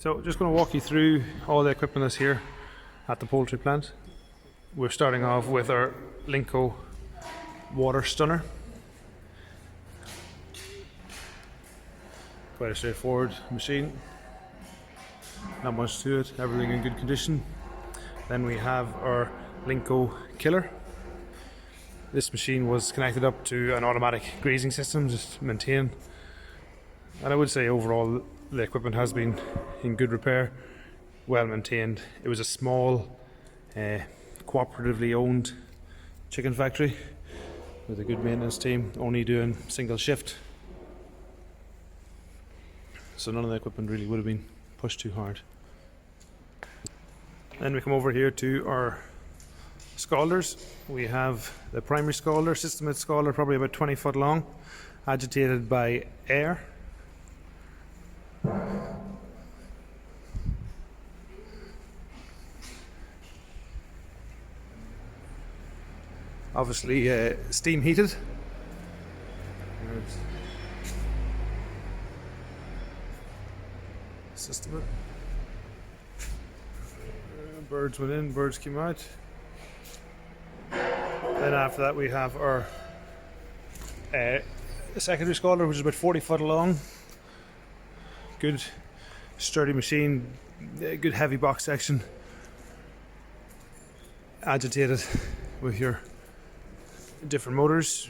So just going to walk you through all the equipment that's here at the poultry plant. We're starting off with our Linco water stunner. Quite a straightforward machine, not much to it, everything in good condition. Then we have our Linco killer. This machine was connected up to an automatic grazing system just to maintain, and I would say overall the equipment has been in good repair, well maintained. It was a small cooperatively owned chicken factory with a good maintenance team, only doing single shift, so none of the equipment really would have been pushed too hard. Then we come over here to our scalders. We have the primary scalder, Systemit scalder, probably about 20 foot long, agitated by air. Obviously steam heated. Systemit. Birds went in, birds came out. Then after that we have our secondary scalder, which is about 40 foot long. Good sturdy machine, good heavy box section, agitated with your different motors.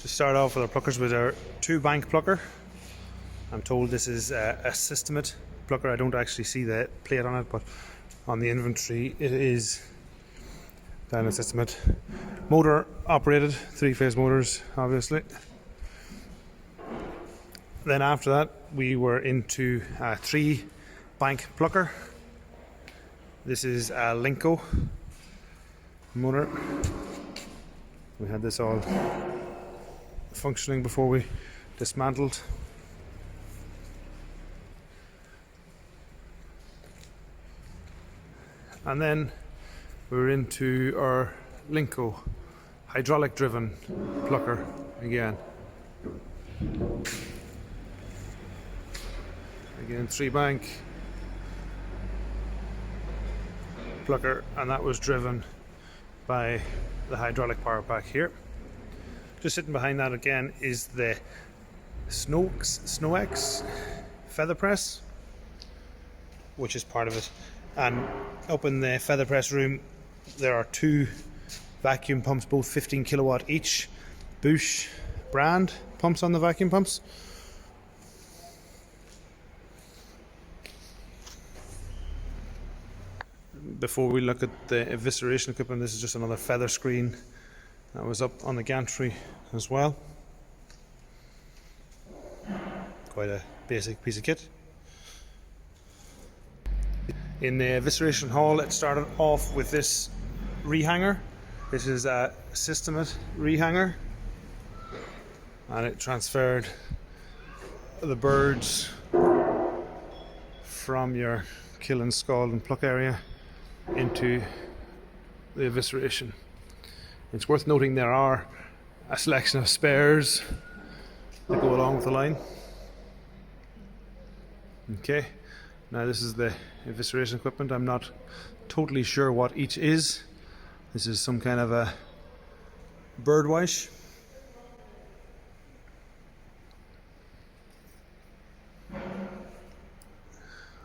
To start off with our pluckers with our 2-bank plucker. I'm told this is a Systemit plucker. I don't actually see the plate on it, but on the inventory it is down at Systemit. Motor operated, 3-phase motors obviously. Then after that we were into a 3-bank plucker. This is a Linco motor. We had this all functioning before we dismantled. And then we're into our Linco hydraulic driven plucker again. Again, 3-bank plucker, and that was driven by the hydraulic power pack here. Just sitting behind that again is the SnowX feather press, which is part of it. And up in the feather press room there are 2 vacuum pumps, both 15 kilowatt each, Bosch brand pumps on the vacuum pumps. Before we look at the evisceration equipment, this is just another feather screen that was up on the gantry as well. Quite a basic piece of kit. In the evisceration hall it started off with this rehanger. This is a Systemit rehanger, and it transferred the birds from your kill and scald and pluck area into the evisceration. It's worth noting there are a selection of spares that go along with the line. Okay, now this is the evisceration equipment. I'm not totally sure what each is. This is some kind of a bird wash. And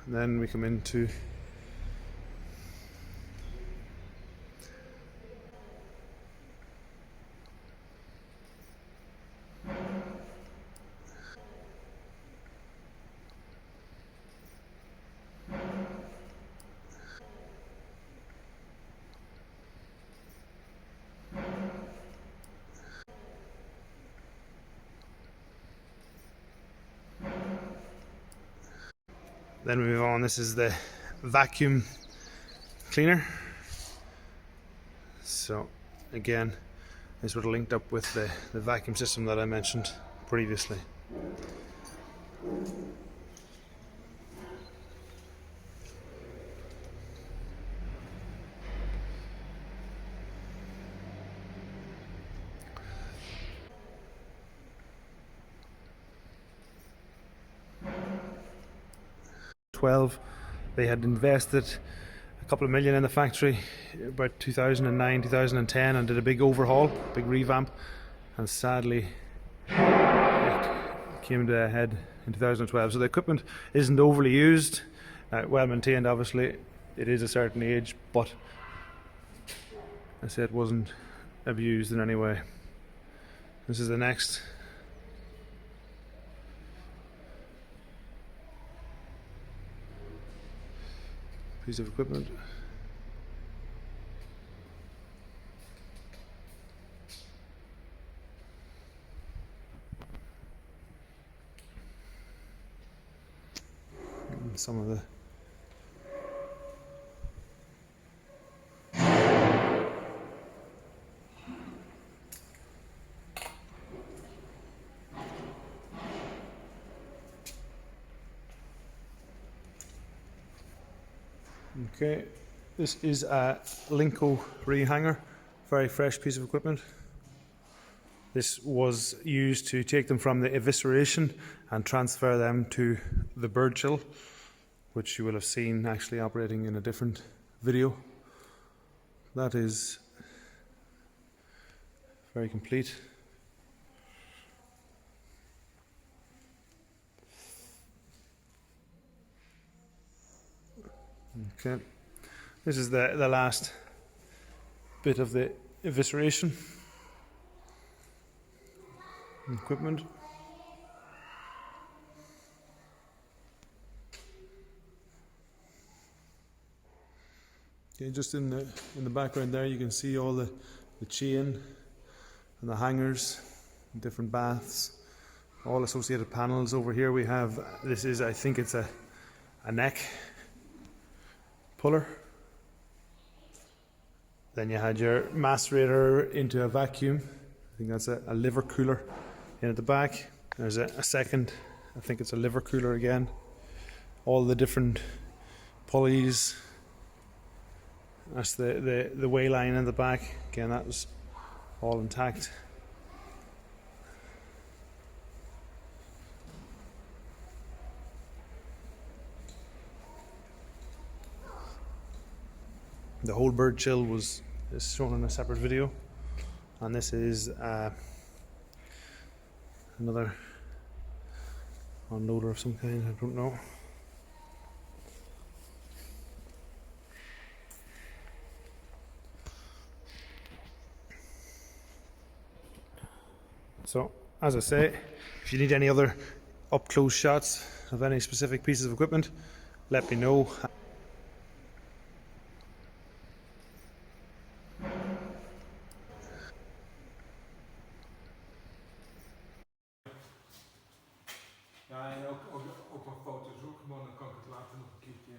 then we come into then we move on. This is the vacuum cleaner. So again, this would have linked up with the vacuum system that I mentioned previously. 2012. They had invested a couple of million in the factory about 2009, 2010 and did a big overhaul, big revamp, and sadly it came to a head in 2012. So the equipment isn't overly used, well maintained obviously. It is a certain age, but I say it wasn't abused in any way. This is the next. Piece of equipment. And some of the Okay, this is a Linco rehanger, very fresh piece of equipment. This was used to take them from the evisceration and transfer them to the bird chill, which you will have seen actually operating in a different video. That is very complete. Okay, this is the last bit of the evisceration equipment. Okay, just in the background there you can see all the chain and the hangers, different baths, all associated panels. Over here we have, this is, I think it's a neck puller. Then you had your macerator into a vacuum. I think that's a liver cooler in at the back. There's a second, I think it's a liver cooler again. All the different pulleys. That's the way line in the back. Again, that was all intact. The whole bird chill is shown in a separate video, and this is another unloader of some kind, I don't know. So, as I say, if you need any other up close shots of any specific pieces of equipment, let me know. Ja, en ook wat foto's ook gewoon, dan kan ik het later nog een keertje.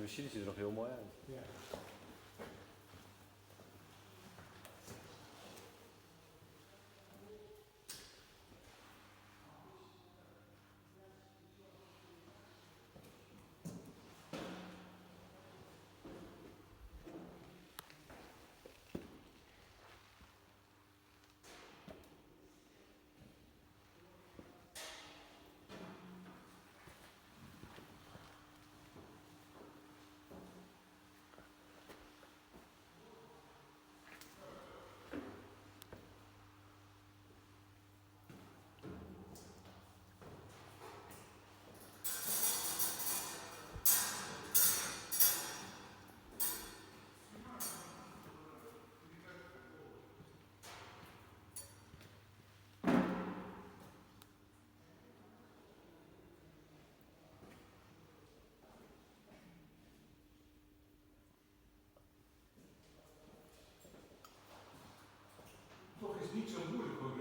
machine ziet er nog heel mooi uit. Ja. Toch is het niet zo moeilijk hoor.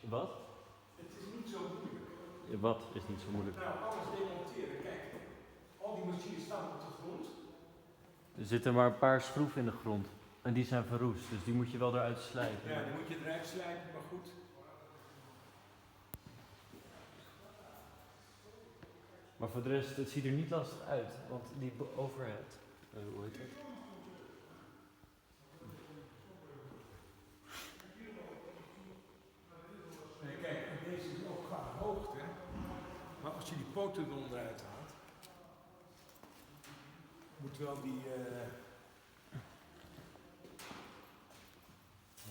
Wat? Het is niet zo moeilijk. Wat is niet zo moeilijk? Nou, alles demonteren. Kijk, al die machines staan op de grond. Er zitten maar een paar schroeven in de grond. En die zijn verroest, dus die moet je wel eruit slijpen. Ja, die moet je eruit slijpen, maar goed. Maar voor de rest, het ziet er niet lastig uit. Want die overhead, hoe heet dat? Nee, kijk, en deze is ook qua hoogte. Maar als je die poten er onderuit haalt, moet wel die.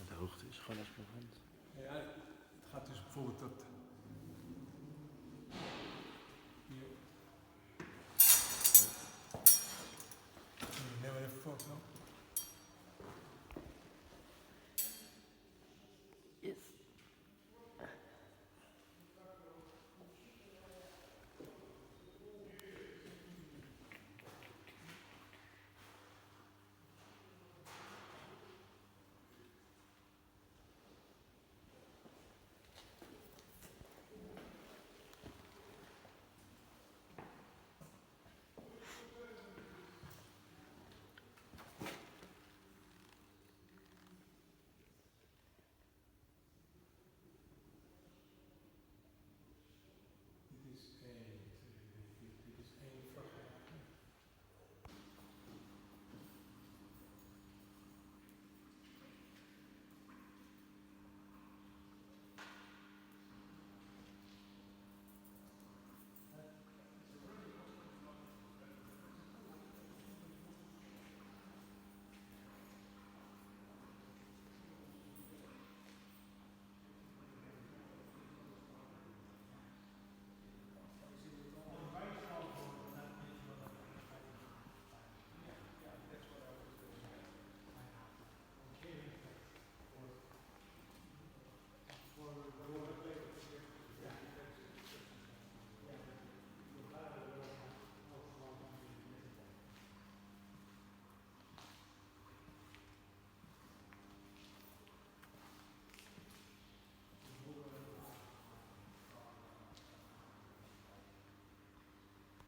De hoogte is gewoon als mijn hand. Ja, het gaat dus bijvoorbeeld dat. Hier. Neem maar even een foto. Yes. Dit is 1, 2, 3, 4. Dit is 1 vrachtwagen.